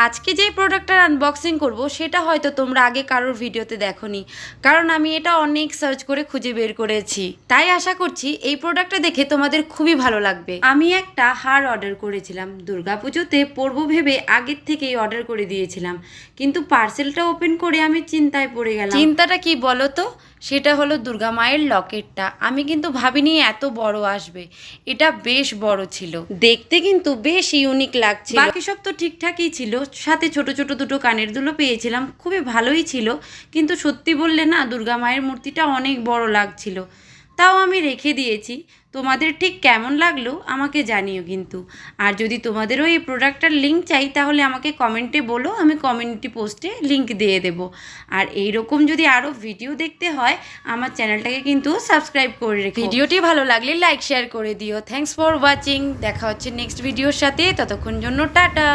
আজকে যে প্রোডাক্টটার আনবক্সিং করব সেটা হয়তো তোমরা আগে কারোর ভিডিওতে দেখোনি, কারণ আমি এটা অনেক সার্চ করে খুঁজে বের করেছি। তাই আশা করছি এই প্রোডাক্টটা দেখে তোমাদের খুবই ভালো লাগবে। আমি একটা হার অর্ডার করেছিলাম, দুর্গাপুজোতে পরবো ভেবে আগের থেকেই অর্ডার করে দিয়েছিলাম, কিন্তু পার্সেলটা ওপেন করে আমি চিন্তায় পড়ে গেলাম। চিন্তাটা কি বলো তো? সেটা হলো দুর্গা মায়ের লকেটটা। আমি কিন্তু ভাবিনি এত বড় আসবে, এটা বেশ বড় ছিল, দেখতে কিন্তু বেশ ইউনিক লাগছিল। বাকি সব তো ঠিকঠাকই ছিল, সাথে ছোট ছোট দুটো কানের দুলো পেয়েছিলাম, খুবই ভালোই ছিল, কিন্তু সত্যি বললে না দুর্গা মায়ের মূর্তিটা অনেক বড় লাগছিল। তাও আমি রেখে দিয়েছি। তোমাদের ঠিক কেমন লাগলো আমাকে জানিও কিন্তু। আর যদি তোমাদেরও এই প্রোডাক্টটার লিঙ্ক চাই তাহলে আমাকে কমেন্টে বলো, আমি কমিউনিটি পোস্টে লিঙ্ক দিয়ে দেব। আর এইরকম যদি আরও ভিডিও দেখতে হয় আমার চ্যানেলটাকে কিন্তু সাবস্ক্রাইব করে রেখো। ভিডিওটি ভালো লাগলে লাইক শেয়ার করে দিও। Thanks for watching. দেখা হচ্ছে নেক্সট ভিডিওর সাথে, ততক্ষণ জন্য টাটা।